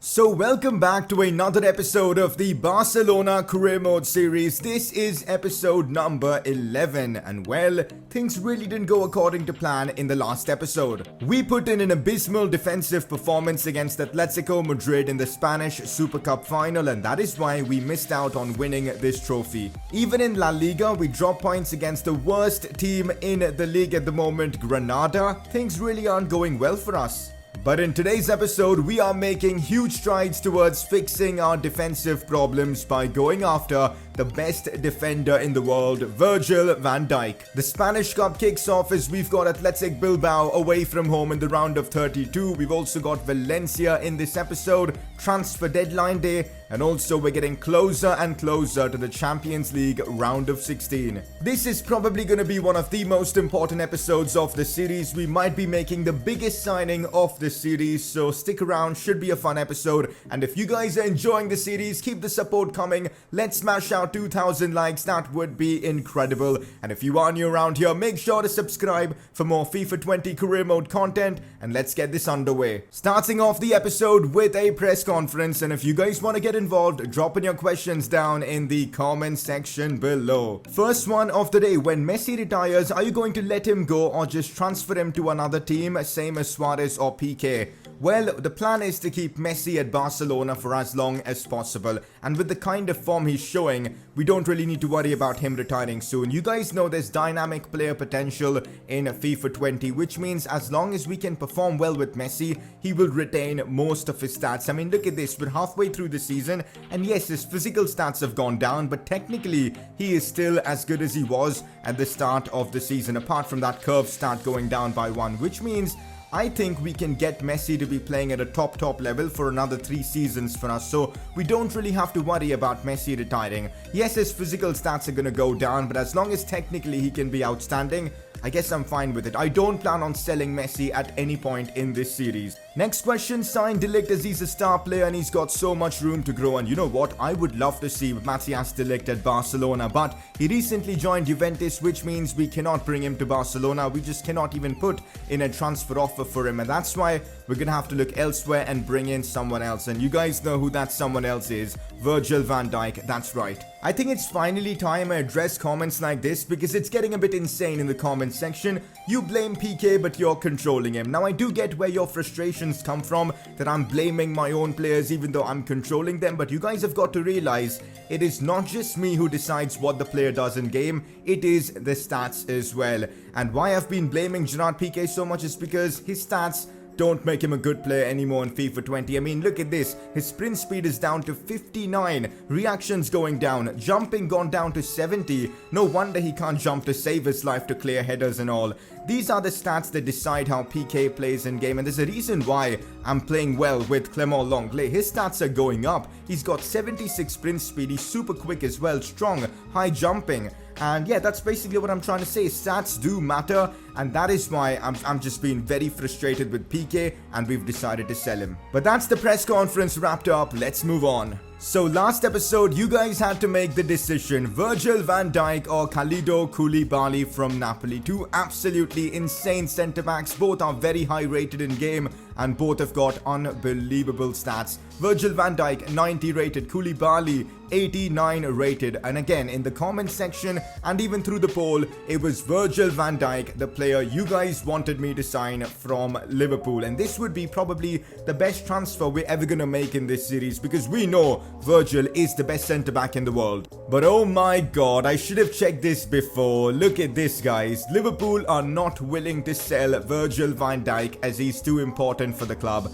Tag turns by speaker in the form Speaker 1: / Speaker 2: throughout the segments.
Speaker 1: So welcome back to another episode of the Barcelona career mode series. This is episode number 11 and well, things really didn't go according to plan in the last episode. We put in an abysmal defensive performance against Atletico Madrid in the Spanish Super Cup final, and that is why we missed out on winning this trophy. Even in La Liga, we dropped points against the worst team in the league at the moment, Granada. Things really aren't going well for us. But in today's episode, we are making huge strides towards fixing our defensive problems by going after the best defender in the world, Virgil van Dijk. The Spanish Cup kicks off as we've got Athletic Bilbao away from home in the round of 32. We've also got Valencia in this episode, transfer deadline day, and also we're getting closer and closer to the Champions League round of 16. This is probably going to be one of the most important episodes of the series. We might be making the biggest signing of the series, so stick around, should be a fun episode. And if you guys are enjoying the series, keep the support coming. Let's smash out 2,000 likes, that would be incredible. And if you are new around here, make sure to subscribe for more FIFA 20 career mode content, and let's get this underway. Starting off the episode with a press conference, and if you guys want to get involved, drop in your questions down in the comment section below. First one of the day: when Messi retires, are you going to let him go or just transfer him to another team, same as Suarez or Pique? Well, the plan is to keep Messi at Barcelona for as long as possible, and with the kind of form he's showing, we don't really need to worry about him retiring soon. You guys know there's dynamic player potential in FIFA 20, which means as long as we can perform well with Messi, he will retain most of his stats. I mean, look at this, we're halfway through the season, and yes, his physical stats have gone down, but technically, he is still as good as he was at the start of the season, apart from that curve stat going down by 1, which means I think we can get Messi to be playing at a top level for another 3 seasons for us, so we don't really have to worry about Messi retiring. Yes, his physical stats are gonna go down, but as long as technically he can be outstanding, I guess I'm fine with it. I don't plan on selling Messi at any point in this series. Next question: sign De Ligt as he's a star player and he's got so much room to grow. And you know what? I would love to see Matthias De Ligt at Barcelona, but he recently joined Juventus, which means we cannot bring him to Barcelona. We just cannot even put in a transfer offer for him, and that's why we're gonna have to look elsewhere and bring in someone else. And you guys know who that someone else is: Virgil van Dijk. That's right. I think it's finally time I address comments like this, because it's getting a bit insane in the comment section. You blame Pique, but you're controlling him. Now, I do get where your frustrations come from, that I'm blaming my own players even though I'm controlling them, but you guys have got to realize it is not just me who decides what the player does in game, it is the stats as well. And why I've been blaming Gerard Pique so much is because his stats don't make him a good player anymore in FIFA 20. I mean, look at this. His sprint speed is down to 59. Reactions going down. Jumping gone down to 70. No wonder he can't jump to save his life to clear headers and all. These are the stats that decide how Pique plays in game, and there's a reason why I'm playing well with Clement Lenglet. His stats are going up. He's got 76 sprint speed. He's super quick as well. Strong. High jumping. And yeah, that's basically what I'm trying to say. Stats do matter, and that is why I'm just being very frustrated with Pique, and we've decided to sell him. But that's the press conference wrapped up. Let's move on. So last episode, you guys had to make the decision: Virgil van Dijk or Koulibaly from Napoli. Two absolutely insane centre-backs. Both are very high rated in game, and both have got unbelievable stats. Virgil van Dijk 90 rated, Koulibaly 89 rated. And again, in the comment section and even through the poll, it was Virgil van Dijk, the player you guys wanted me to sign from Liverpool. And this would be probably the best transfer we're ever gonna make in this series, because we know Virgil is the best centre-back in the world. But oh my god, I should have checked this before. Look at this, guys. Liverpool are not willing to sell Virgil van Dijk as he's too important for the club.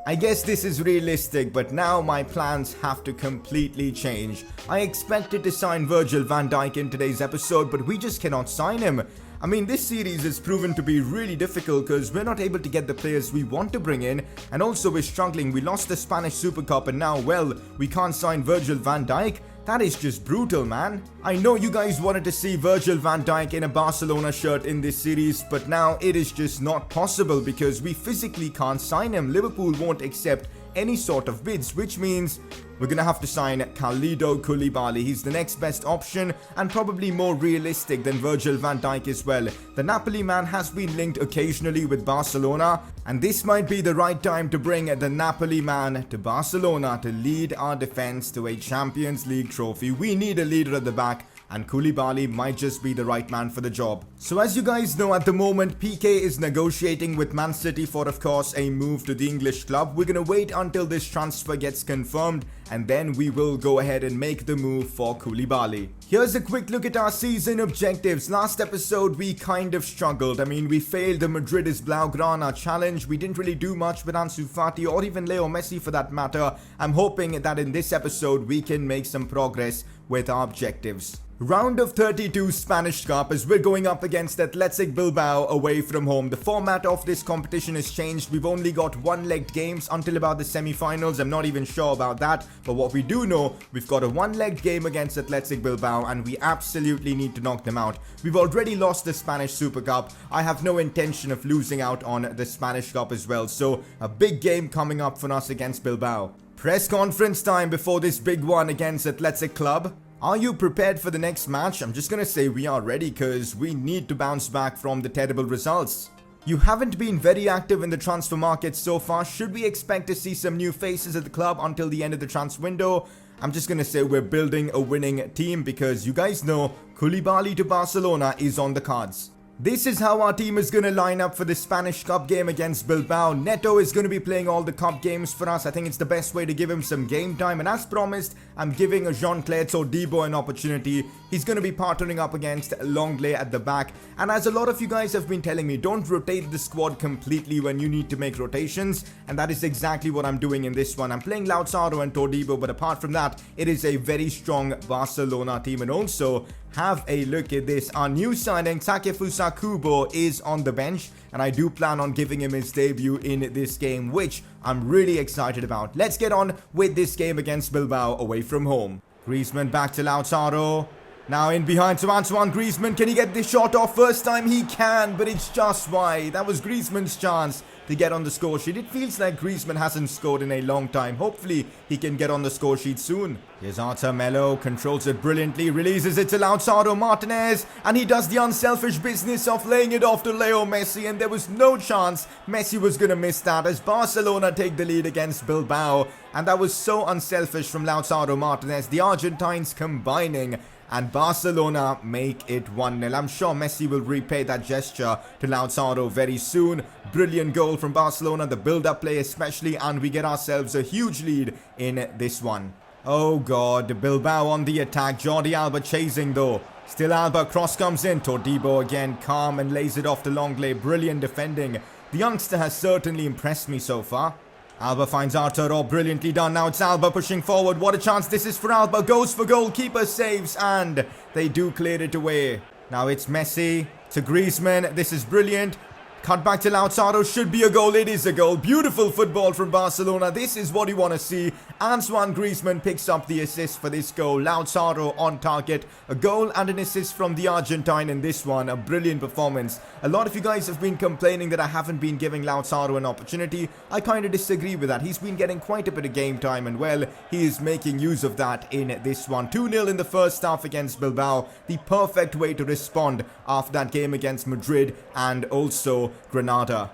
Speaker 1: I guess this is realistic, but now my plans have to completely change. I expected to sign Virgil van Dijk in today's episode, but we just cannot sign him. I mean, this series has proven to be really difficult because we're not able to get the players we want to bring in, and also we're struggling. We lost the Spanish Super Cup, and now, well, we can't sign Virgil van Dijk. That is just brutal, man. I know you guys wanted to see Virgil van Dijk in a Barcelona shirt in this series, but now it is just not possible because we physically can't sign him. Liverpool won't accept any sort of bids, which means we're going to have to sign Koulibaly. He's the next best option and probably more realistic than Virgil van Dijk as well. The Napoli man has been linked occasionally with Barcelona, and this might be the right time to bring the Napoli man to Barcelona to lead our defense to a Champions League trophy. We need a leader at the back, and Koulibaly might just be the right man for the job. So as you guys know, at the moment, Pique is negotiating with Man City for, of course, a move to the English club. We're going to wait until this transfer gets confirmed, and then we will go ahead and make the move for Koulibaly. Here's a quick look at our season objectives. Last episode, we kind of struggled. I mean, we failed the Madrid is Blaugrana challenge. We didn't really do much with Ansu Fati or even Leo Messi for that matter. I'm hoping that in this episode, we can make some progress with our objectives. Round of 32 Spanish Cup as we're going up against Athletic Bilbao away from home. The format of this competition has changed. We've only got one-legged games until about the semi-finals. I'm not even sure about that. But what we do know, we've got a one-legged game against Athletic Bilbao and we absolutely need to knock them out. We've already lost the Spanish Super Cup. I have no intention of losing out on the Spanish Cup as well. So a big game coming up for us against Bilbao. Press conference time before this big one against Athletic Club. Are you prepared for the next match? I'm just gonna say we are ready because we need to bounce back from the terrible results. You haven't been very active in the transfer market so far. Should we expect to see some new faces at the club until the end of the transfer window? I'm just gonna say we're building a winning team because you guys know Koulibaly to Barcelona is on the cards. This is how our team is going to line up for the Spanish Cup game against Bilbao. Neto is going to be playing all the cup games for us. I think it's the best way to give him some game time. And as promised, I'm giving Jean-Claude Todibo an opportunity. He's going to be partnering up against Longley at the back. And as a lot of you guys have been telling me, don't rotate the squad completely when you need to make rotations. And that is exactly what I'm doing in this one. I'm playing Lautaro and Todibo, but apart from that, it is a very strong Barcelona team. And also, have a look at this. Our new signing, Takefusa Kubo, is on the bench, and I do plan on giving him his debut in this game, which I'm really excited about. Let's get on with this game against Bilbao away from home. Griezmann back to Lautaro. Now in behind to Antoine Griezmann. Can he get this shot off? First time he can, but it's just wide. That was Griezmann's chance to get on the score sheet. It feels like Griezmann hasn't scored in a long time. Hopefully he can get on the score sheet soon. Here's Arthur Melo, controls it brilliantly, releases it to Lautaro Martinez, and he does the unselfish business of laying it off to Leo Messi, and there was no chance Messi was going to miss that as Barcelona take the lead against Bilbao. And that was so unselfish from Lautaro Martinez, the Argentines combining, and Barcelona make it 1-0. I'm sure Messi will repay that gesture to Lautaro very soon. Brilliant goal from Barcelona, the build-up play especially, and we get ourselves a huge lead in this one. Oh god, Bilbao on the attack. Jordi Alba chasing though. Still Alba, cross comes in. Todibo again, calm and lays it off to Longley. Brilliant defending. The youngster has certainly impressed me so far. Alba finds Arturo, brilliantly done. Now it's Alba pushing forward. What a chance this is for Alba. Goes for goal, keeper saves, and they do clear it away. Now it's Messi to Griezmann. This is brilliant. Cut back to Lautaro, should be a goal, it is a goal. Beautiful football from Barcelona, this is what you want to see. Antoine Griezmann picks up the assist for this goal. Lautaro on target, a goal and an assist from the Argentine in this one. A brilliant performance. A lot of you guys have been complaining that I haven't been giving Lautaro an opportunity. I kind of disagree with that. He's been getting quite a bit of game time and well, he is making use of that in this one. 2-0 in the first half against Bilbao. The perfect way to respond after that game against Madrid and also Granada.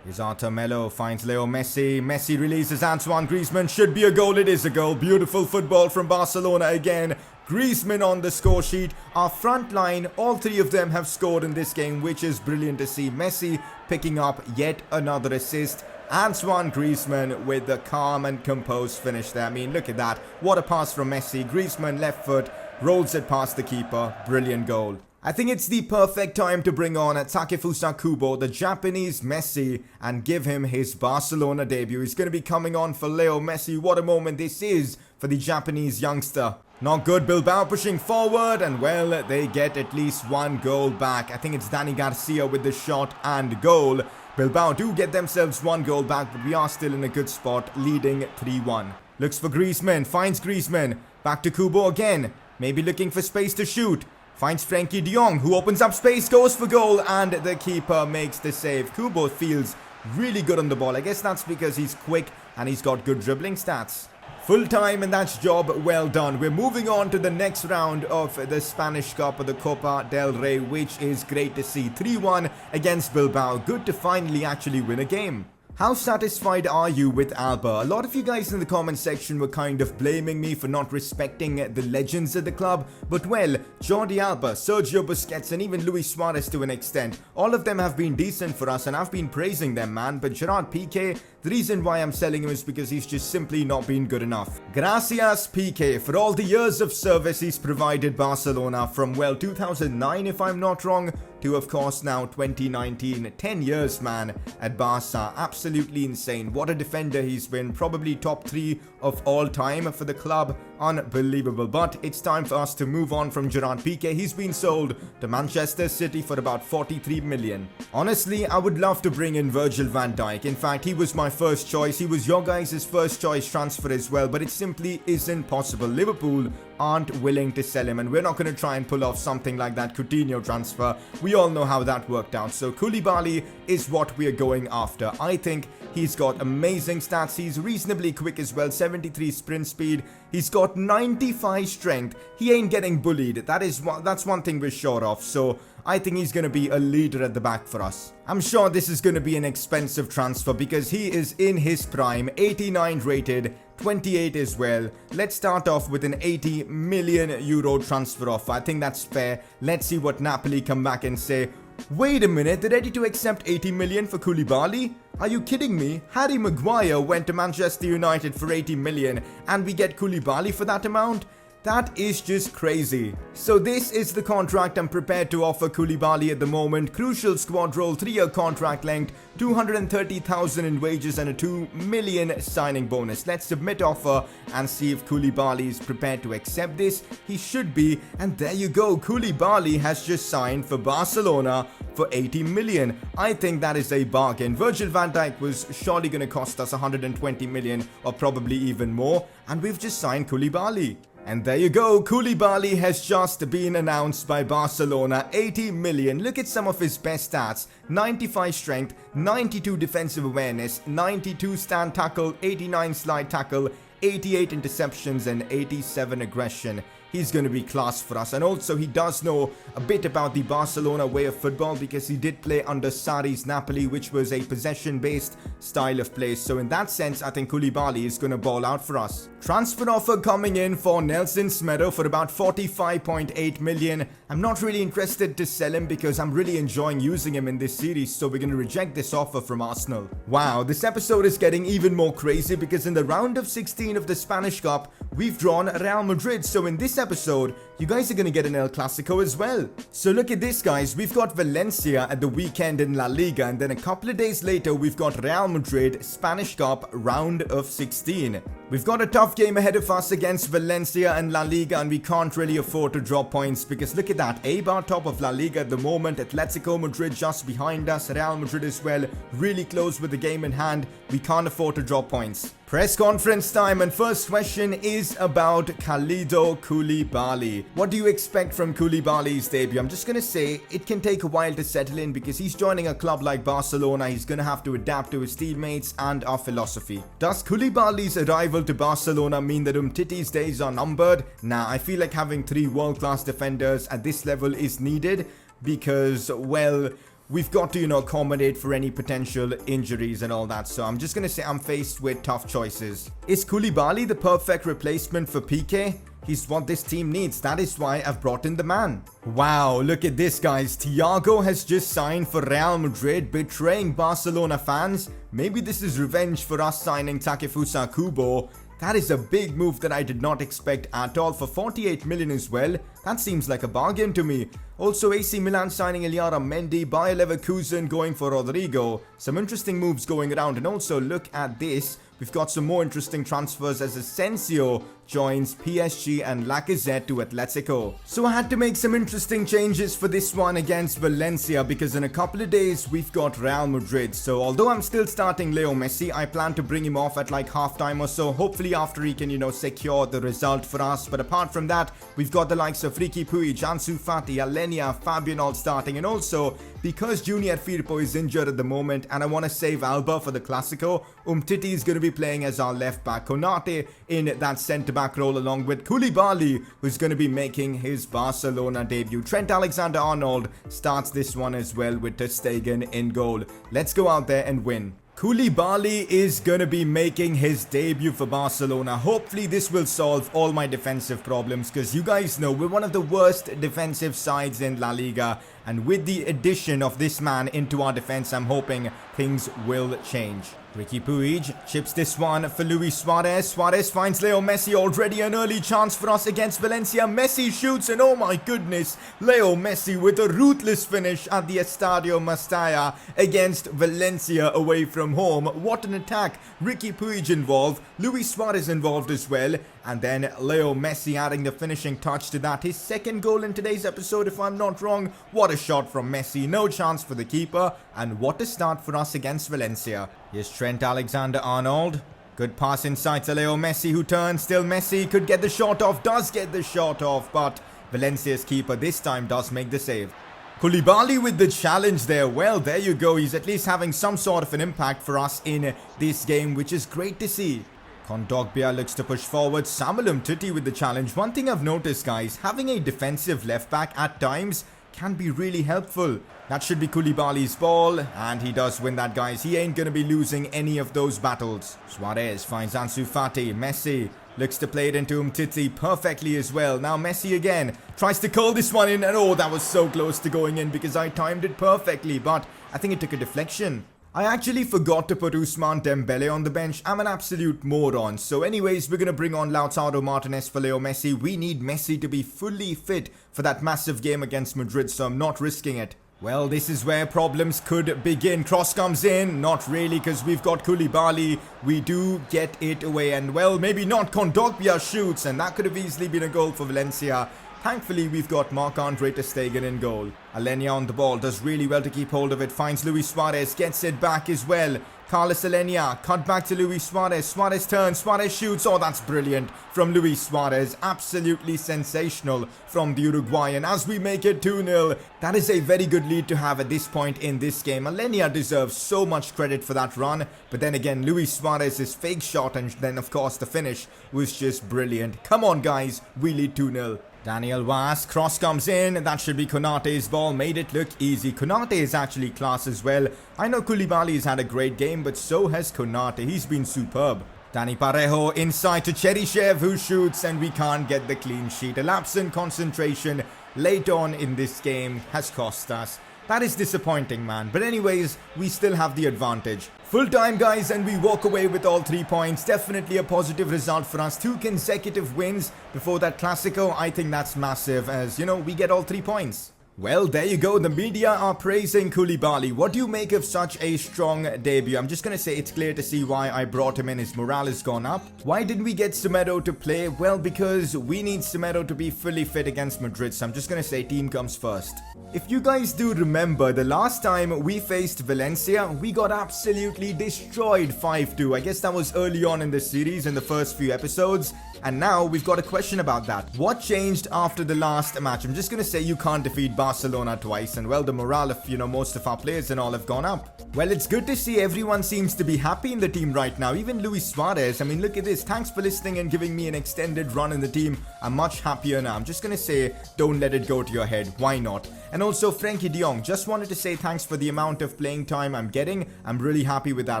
Speaker 1: Here's Arthur Melo, finds Leo Messi. Messi releases Antoine Griezmann. Should be a goal, it is a goal. Beautiful football from Barcelona again. Griezmann on the score sheet. Our front line, all three of them have scored in this game, which is brilliant to see. Messi picking up yet another assist. Antoine Griezmann with the calm and composed finish there. I mean, look at that. What a pass from Messi. Griezmann left foot, rolls it past the keeper. Brilliant goal. I think it's the perfect time to bring on Takefusa Kubo, the Japanese Messi, and give him his Barcelona debut. He's going to be coming on for Leo Messi. What a moment this is for the Japanese youngster. Not good, Bilbao pushing forward, and well, they get at least one goal back. I think it's Dani Garcia with the shot and goal. Bilbao do get themselves one goal back, but we are still in a good spot, leading 3-1. Looks for Griezmann, finds Griezmann. Back to Kubo again, maybe looking for space to shoot. Finds Frenkie de Jong, who opens up space, goes for goal, and the keeper makes the save. Kubo feels really good on the ball. I guess that's because he's quick and he's got good dribbling stats. Full time, and that's job well done. We're moving on to the next round of the Spanish Cup of the Copa del Rey, which is great to see. 3-1 against Bilbao. Good to finally actually win a game. How satisfied are you with Alba? A lot of you guys in the comment section were kind of blaming me for not respecting the legends of the club. But well, Jordi Alba, Sergio Busquets and even Luis Suarez to an extent. All of them have been decent for us and I've been praising them, man. But Gerard Pique, the reason why I'm selling him is because he's just simply not been good enough. Gracias Pique for all the years of service he's provided Barcelona from, well, 2009 if I'm not wrong, to of course now 2019. 10 years, man, at Barca. Absolutely insane. What a defender he's been. Probably top 3 of all time for the club. Unbelievable. But it's time for us to move on from Gerard Pique. He's been sold to Manchester City for about 43 million. Honestly, I would love to bring in Virgil van Dijk. In fact, he was my first choice. He was your guys' first choice transfer as well, but it simply isn't possible. Liverpool aren't willing to sell him, and we're not going to try and pull off something like that Coutinho transfer. We all know how that worked out. So Koulibaly is what we're going after. I think he's got amazing stats. He's reasonably quick as well, 73 sprint speed. He's got 95 strength. He ain't getting bullied. That's one thing we're sure of. So I think he's going to be a leader at the back for us. I'm sure this is going to be an expensive transfer because he is in his prime, 89 rated, 28 as well. Let's start off with an 80 million euro transfer offer. I think that's fair. Let's see what Napoli come back and say. Wait a minute, they're ready to accept 80 million for Koulibaly? Are you kidding me? Harry Maguire went to Manchester United for 80 million and we get Koulibaly for that amount? That is just crazy. So this is the contract I'm prepared to offer Koulibaly at the moment. Crucial squad role, 3-year contract length, 230,000 in wages and a 2 million signing bonus. Let's submit offer and see if Koulibaly is prepared to accept this. He should be, and there you go. Koulibaly has just signed for Barcelona for 80 million. I think that is a bargain. Virgil van Dijk was surely going to cost us 120 million or probably even more, and we've just signed Koulibaly. And there you go, Koulibaly has just been announced by Barcelona, 80 million. Look at some of his best stats, 95 strength, 92 defensive awareness, 92 stand tackle, 89 slide tackle, 88 interceptions and 87 aggression. He's going to be class for us. And also he does know a bit about the Barcelona way of football because he did play under Sarri's Napoli, which was a possession-based style of play. So in that sense, I think Koulibaly is going to ball out for us. Transfer offer coming in for Nelson Semedo for about 45.8 million. I'm not really interested to sell him because I'm really enjoying using him in this series. So we're going to reject this offer from Arsenal. Wow, this episode is getting even more crazy because in the round of 16 of the Spanish Cup, we've drawn Real Madrid. So in this episode, you guys are going to get an El Clasico as well. So look at this, guys. We've got Valencia at the weekend in La Liga, and then a couple of days later we've got Real Madrid Spanish Cup round of 16. We've got a tough game ahead of us against Valencia and La Liga, and we can't really afford to drop points because look at that, Eibar top of La Liga at the moment, Atletico Madrid just behind us, Real Madrid as well, really close with the game in hand. We can't afford to drop points. Press conference time, and first question is about Kalidou Koulibaly. What do you expect from Koulibaly's debut? I'm just going to say it can take a while to settle in because he's joining a club like Barcelona. He's going to have to adapt to his teammates and our philosophy. Does Koulibaly's arrival to Barcelona mean that Umtiti's days are numbered? Nah, I feel like having 3 world-class defenders at this level is needed because, well, we've got to, accommodate for any potential injuries and all that. So I'm just going to say I'm faced with tough choices. Is Koulibaly the perfect replacement for Pique? He's what this team needs. That is why I've brought in the man. Wow, look at this, guys. Thiago has just signed for Real Madrid, betraying Barcelona fans. Maybe this is revenge for us signing Takefusa Kubo. That is a big move that I did not expect at all. For 48 million as well. That seems like a bargain to me. Also, AC Milan signing Eliara Mendy, Bayer Leverkusen going for Rodrigo. Some interesting moves going around. And also, look at this. We've got some more interesting transfers as Asensio joins PSG and Lacazette to Atletico. So I had to make some interesting changes for this one against Valencia because in a couple of days we've got Real Madrid. So although I'm still starting Leo Messi, I plan to bring him off at like halftime or so, hopefully after he can, secure the result for us. But apart from that, we've got the likes of Riqui Puig, Ansu Fati, Alenia, Fabian all starting, and also because Junior Firpo is injured at the moment and I want to save Alba for the Clasico, Umtiti is going to be playing as our left back, Konate in that centre back role along with Koulibaly, who's going to be making his Barcelona debut. Trent Alexander-Arnold starts this one as well with ter Stegen in goal. Let's go out there and win. Koulibaly is going to be making his debut for Barcelona. Hopefully this will solve all my defensive problems because you guys know we're one of the worst defensive sides in La Liga. And with the addition of this man into our defense, I'm hoping things will change. Riqui Puig chips this one for Luis Suarez. Suarez finds Leo Messi, already an early chance for us against Valencia. Messi shoots and oh my goodness, Leo Messi with a ruthless finish at the Estadio Mestalla against Valencia away from home. What an attack. Riqui Puig involved, Luis Suarez involved as well. And then Leo Messi adding the finishing touch to that. His second goal in today's episode, if I'm not wrong. What a shot from Messi. No chance for the keeper. And what a start for us against Valencia. Here's Trent Alexander-Arnold. Good pass inside to Leo Messi, who turns. Still Messi could get the shot off. Does get the shot off. But Valencia's keeper this time does make the save. Koulibaly with the challenge there. Well, there you go. He's at least having some sort of an impact for us in this game, which is great to see. Kondogbia looks to push forward. Samuel Umtiti with the challenge. One thing I've noticed, guys, having a defensive left back at times can be really helpful. That should be Koulibaly's ball, and he does win that, guys. He ain't going to be losing any of those battles. Suarez finds Ansu Fati. Messi looks to play it into Umtiti perfectly as well. Now Messi again tries to curl this one in, and oh, that was so close to going in because I timed it perfectly, but I think it took a deflection. I actually forgot to put Ousmane Dembele on the bench. I'm an absolute moron. So anyways, we're going to bring on Lautaro Martinez for Leo Messi. We need Messi to be fully fit for that massive game against Madrid, so I'm not risking it. Well, this is where problems could begin. Cross comes in. Not really, because we've got Koulibaly. We do get it away. And well, maybe not. Kondogbia shoots, and that could have easily been a goal for Valencia. Thankfully, we've got Marc-Andre ter Stegen in goal. Alenia on the ball, does really well to keep hold of it. Finds Luis Suarez, gets it back as well. Carlos Alenia, cut back to Luis Suarez. Suarez turns, Suarez shoots. Oh, that's brilliant from Luis Suarez. Absolutely sensational from the Uruguayan as we make it 2-0. That is a very good lead to have at this point in this game. Alenia deserves so much credit for that run. But then again, Luis Suarez's fake shot and then, of course, the finish was just brilliant. Come on, guys. We lead 2-0. Daniel Vaz, cross comes in, and that should be Konate's ball, made it look easy. Konate is actually class as well. I know Koulibaly's had a great game, but so has Konate. He's been superb. Dani Parejo inside to Cheryshev, who shoots, and we can't get the clean sheet. A lapse in concentration late on in this game has cost us. That is disappointing, man. But anyways, we still have the advantage. Full time, guys, and we walk away with all 3 points. Definitely a positive result for us. 2 consecutive wins before that Clasico. I think that's massive as, we get all 3 points. Well, there you go. The media are praising Koulibaly. What do you make of such a strong debut? I'm just going to say it's clear to see why I brought him in. His morale has gone up. Why didn't we get Semedo to play? Well, because we need Semedo to be fully fit against Madrid. So I'm just going to say team comes first. If you guys do remember, the last time we faced Valencia, we got absolutely destroyed 5-2. I guess that was early on in the series in the first few episodes. And now we've got a question about that. What changed after the last match? I'm just going to say you can't defeat Barcelona twice. And well, the morale of, most of our players and all have gone up. Well, it's good to see everyone seems to be happy in the team right now. Even Luis Suarez. I mean, look at this. Thanks for listening and giving me an extended run in the team. I'm much happier now. I'm just going to say, don't let it go to your head. Why not? And also Frenkie de Jong. Just wanted to say thanks for the amount of playing time I'm getting. I'm really happy with that.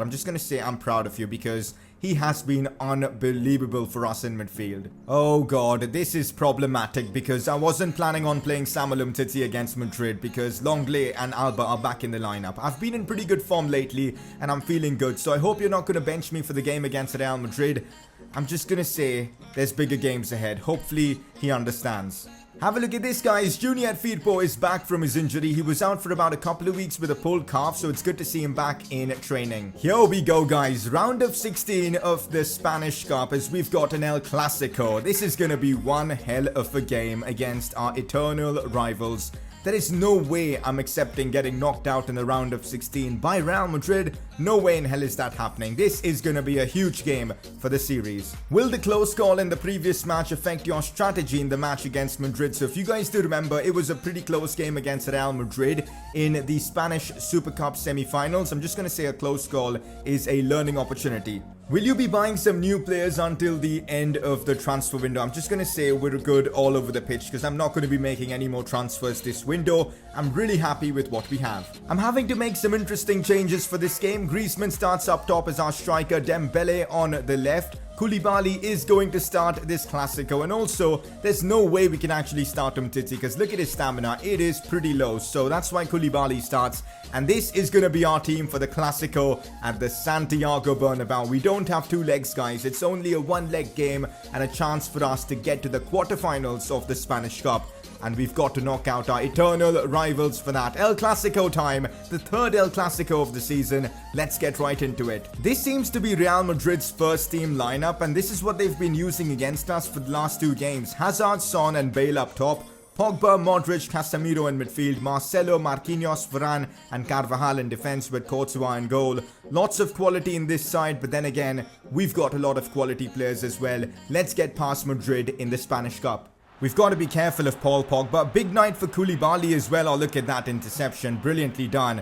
Speaker 1: I'm just going to say I'm proud of you because he has been unbelievable for us in midfield. Oh god, this is problematic because I wasn't planning on playing Samuel Umtiti against Madrid because Longley and Alba are back in the lineup. I've been in pretty good form lately and I'm feeling good. So I hope you're not going to bench me for the game against Real Madrid. I'm just going to say there's bigger games ahead. Hopefully he understands. Have a look at this, guys. Junior Firpo is back from his injury. He was out for about a couple of weeks with a pulled calf, so it's good to see him back in training. Here we go, guys. Round of 16 of the Spanish Cup as we've got an El Clasico. This is going to be one hell of a game against our eternal rivals. There is no way I'm accepting getting knocked out in the round of 16 by Real Madrid. No way in hell is that happening. This is going to be a huge game for the series. Will the close call in the previous match affect your strategy in the match against Madrid? So if you guys do remember, it was a pretty close game against Real Madrid in the Spanish Super Cup semi-finals. I'm just going to say a close call is a learning opportunity. Will you be buying some new players until the end of the transfer window? I'm just going to say we're good all over the pitch because I'm not going to be making any more transfers this window. I'm really happy with what we have. I'm having to make some interesting changes for this game. Griezmann starts up top as our striker, Dembele on the left. Koulibaly is going to start this Clasico, and also there's no way we can actually start Umtiti because look at his stamina, it is pretty low, so that's why Koulibaly starts. And this is going to be our team for the Clasico at the Santiago Bernabeu. We don't have two legs, guys, it's only a one-leg game and a chance for us to get to the quarterfinals of the Spanish Cup. And we've got to knock out our eternal rivals for that. El Clasico time, the third El Clasico of the season. Let's get right into it. This seems to be Real Madrid's first team lineup, and this is what they've been using against us for the last two games. Hazard, Son and Bale up top. Pogba, Modric, Casemiro in midfield, Marcelo, Marquinhos, Varane and Carvajal in defense with Courtois in goal. Lots of quality in this side, but then again, we've got a lot of quality players as well. Let's get past Madrid in the Spanish Cup. We've got to be careful of Paul Pogba. Big night for Koulibaly as well. Oh, look at that interception. Brilliantly done.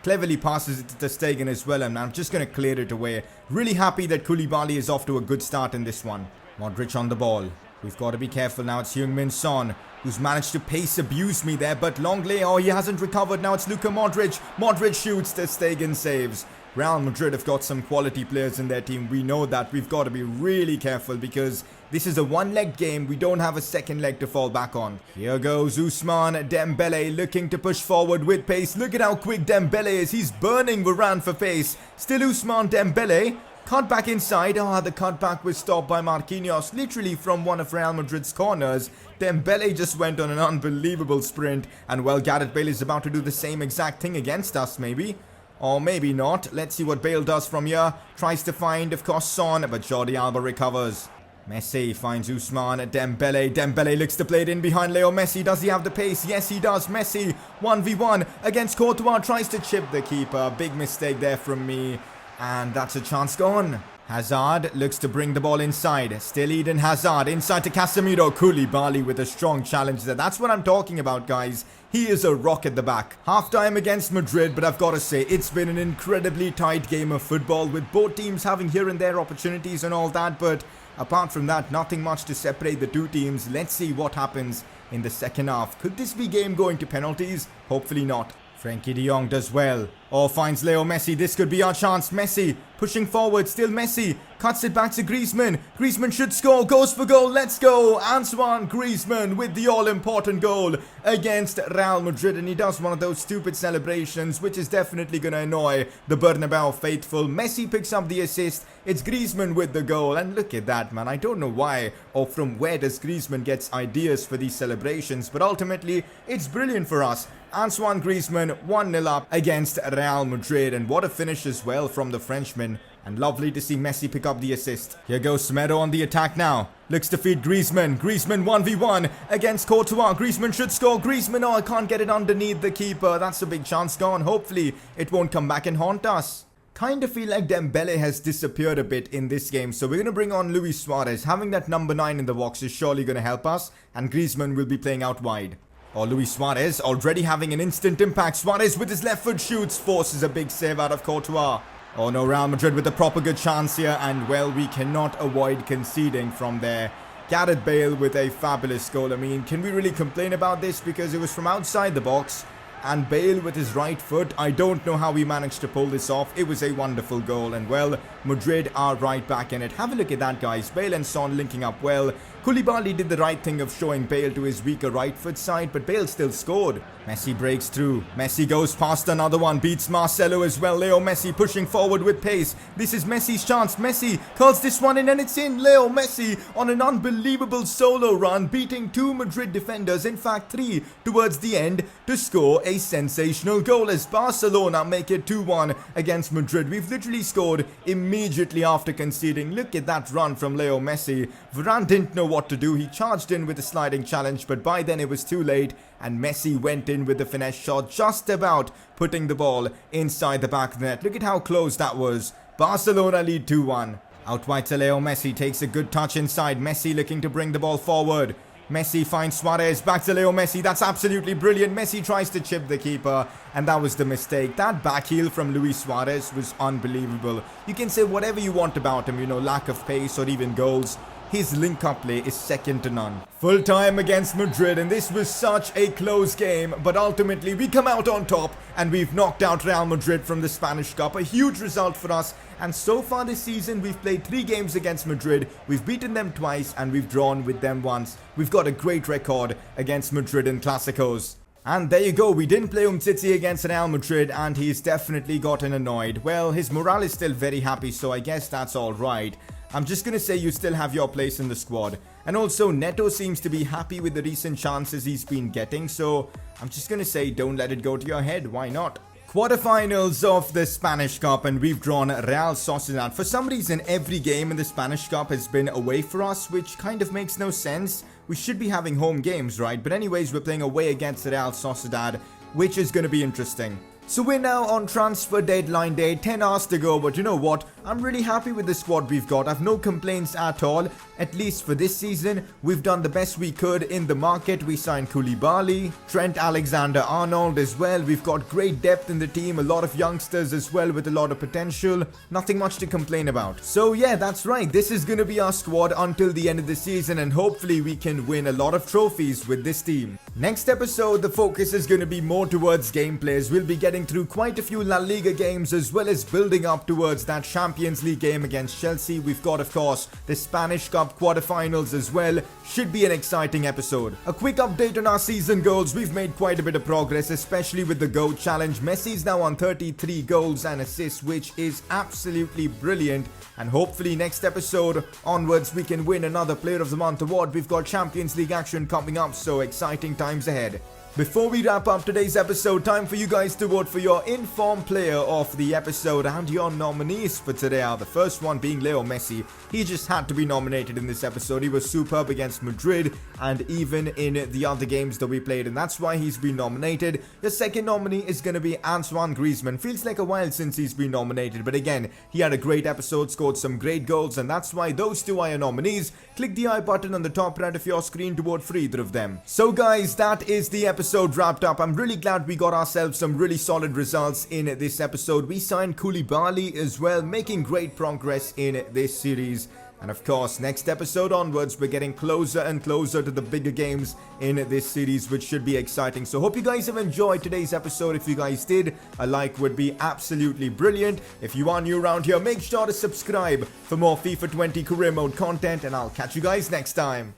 Speaker 1: Cleverly passes it to Ter Stegen as well, and I'm just going to clear it away. Really happy that Koulibaly is off to a good start in this one. Modric on the ball. We've got to be careful now. It's Heung-min Son who's managed to pace abuse me there, but Longley, oh, he hasn't recovered. Now it's Luka Modric. Modric shoots, Ter Stegen saves. Real Madrid have got some quality players in their team. We know that. We've got to be really careful because this is a one-leg game. We don't have a second leg to fall back on. Here goes Ousmane Dembele looking to push forward with pace. Look at how quick Dembele is. He's burning Varane for pace. Still Ousmane Dembele. Cut back inside. The cutback was stopped by Marquinhos, literally from one of Real Madrid's corners. Dembele just went on an unbelievable sprint. And well, Gareth Bale is about to do the same exact thing against us, maybe. Or maybe not. Let's see what Bale does from here. Tries to find, of course, Son, but Jordi Alba recovers. Messi finds Ousmane Dembele. Dembele looks to play it in behind Leo Messi. Does he have the pace? Yes, he does. Messi, 1v1 against Courtois. Tries to chip the keeper. Big mistake there from me. And that's a chance gone. Hazard looks to bring the ball inside. Still Eden Hazard. Inside to Casemiro. Koulibaly with a strong challenge there. That's what I'm talking about, guys. He is a rock at the back. Half-time against Madrid, but I've got to say, it's been an incredibly tight game of football with both teams having here and there opportunities and all that, but apart from that, nothing much to separate the two teams. Let's see what happens in the second half. Could this be game going to penalties? Hopefully not. Frenkie de Jong does well. Finds Leo Messi. This could be our chance. Messi pushing forward. Still Messi. Cuts it back to Griezmann. Griezmann should score. Goes for goal. Let's go. Antoine Griezmann with the all-important goal against Real Madrid. And he does one of those stupid celebrations, which is definitely going to annoy the Bernabeu faithful. Messi picks up the assist. It's Griezmann with the goal. And look at that, man. I don't know why or from where does Griezmann gets ideas for these celebrations. But ultimately, it's brilliant for us. Antoine Griezmann 1-0 up against Real Madrid, and what a finish as well from the Frenchman, and lovely to see Messi pick up the assist. Here goes Semedo on the attack now, looks to feed Griezmann. Griezmann 1v1 against Courtois. Griezmann should score. Griezmann, I can't get it underneath the keeper. That's a big chance gone. Hopefully it won't come back and haunt us. Kind of feel like Dembele has disappeared a bit in this game, so we're going to bring on Luis Suarez. Having that number 9 in the box is surely going to help us, and Griezmann will be playing out wide. Luis Suarez already having an instant impact. Suarez with his left foot shoots, forces a big save out of Courtois. No, Real Madrid with a proper good chance here, and well, we cannot avoid conceding from there. Gareth Bale with a fabulous goal. I mean, can we really complain about this because it was from outside the box? And Bale with his right foot, I don't know how he managed to pull this off. It was a wonderful goal, and well, Madrid are right back in it. Have a look at that, guys. Bale and Son linking up well. Koulibaly did the right thing of showing Bale to his weaker right foot side, but Bale still scored. Messi breaks through. Messi goes past another one, beats Marcelo as well. Leo Messi pushing forward with pace. This is Messi's chance. Messi curls this one in and it's in. Leo Messi on an unbelievable solo run, beating 2 Madrid defenders, in fact 3 towards the end, to score a sensational goal as Barcelona make it 2-1 against Madrid. We've literally scored immediately after conceding. Look at that run from Leo Messi. Varane didn't know what to do. He charged in with a sliding challenge, but by then it was too late and Messi went in with the finesse shot, just about putting the ball inside the back of the net. Look at how close that was. Barcelona lead 2-1. Out wide to Leo Messi, takes a good touch inside. Messi looking to bring the ball forward. Messi finds Suarez, back to Leo Messi. That's absolutely brilliant. Messi tries to chip the keeper, and that was the mistake. That back heel from Luis Suarez was unbelievable. You can say whatever you want about him, lack of pace or even goals. His link-up play is second to none. Full time against Madrid, and this was such a close game, but ultimately we come out on top and we've knocked out Real Madrid from the Spanish Cup. A huge result for us, and so far this season we've played 3 games against Madrid. We've beaten them twice and we've drawn with them once. We've got a great record against Madrid in Clásicos. And there you go, we didn't play Umtiti against Real Madrid and he's definitely gotten annoyed. Well, his morale is still very happy, so I guess that's alright. I'm just going to say you still have your place in the squad. And also, Neto seems to be happy with the recent chances he's been getting, so I'm just going to say don't let it go to your head, why not? Quarterfinals of the Spanish Cup, and we've drawn Real Sociedad. For some reason, every game in the Spanish Cup has been away for us, which kind of makes no sense. We should be having home games, right? But anyways, we're playing away against Real Sociedad, which is going to be interesting. So we're now on transfer deadline day, 10 hours to go, but you know what? I'm really happy with the squad we've got. I've no complaints at all, at least for this season. We've done the best we could in the market. We signed Koulibaly, Trent Alexander-Arnold as well. We've got great depth in the team, a lot of youngsters as well with a lot of potential. Nothing much to complain about. So yeah, that's right. This is going to be our squad until the end of the season, and hopefully we can win a lot of trophies with this team. Next episode, the focus is going to be more towards gameplay, as we'll be getting through quite a few La Liga games as well as building up towards that Champions League game against Chelsea. We've got, of course, the Spanish Cup quarterfinals as well. Should be an exciting episode. A quick update on our season goals. We've made quite a bit of progress, especially with the GOAT challenge. Messi's now on 33 goals and assists, which is absolutely brilliant. And hopefully next episode onwards we can win another Player of the Month award. We've got Champions League action coming up, so exciting times ahead. Before we wrap up today's episode, time for you guys to vote for your informed player of the episode, and your nominees for today are the first one being Leo Messi. He just had to be nominated in this episode. He was superb against Madrid and even in the other games that we played, and that's why he's been nominated. The second nominee is going to be Antoine Griezmann. Feels like a while since he's been nominated, but again, he had a great episode, scored some great goals, and that's why those two are your nominees. Click the I button on the top right of your screen to vote for either of them. So guys, that is the episode wrapped up. I'm really glad we got ourselves some really solid results in this episode. We signed Koulibaly as well, making great progress in this series. And of course, next episode onwards, we're getting closer and closer to the bigger games in this series, which should be exciting. So hope you guys have enjoyed today's episode. If you guys did, a like would be absolutely brilliant. If you are new around here, make sure to subscribe for more FIFA 20 career mode content, and I'll catch you guys next time.